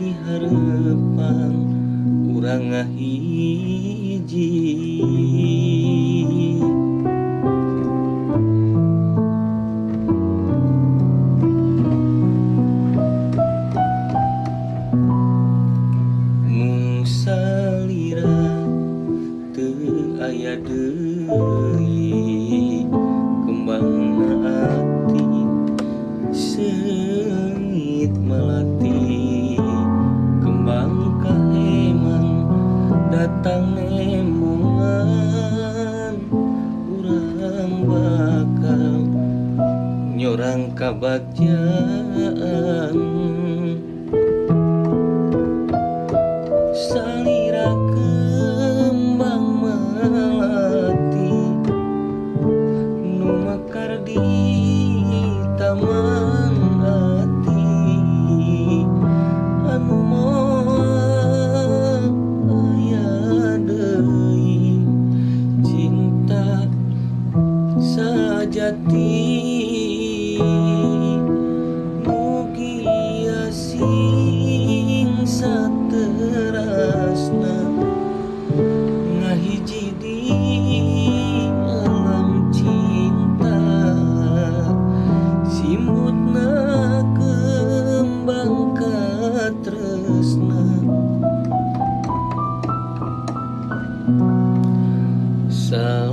jadi harapan urang ngahiji. Mung salira teu aya deui kembangna ati seungit melati kembang kaemang datang nemongan urang bakal nyorang kabagjaan salira kembang melati nu mekar di taman hati anu moal aya deui cinta sajati mugi asing saterasna ngahiji di alam cinta simutna kembang katresna sal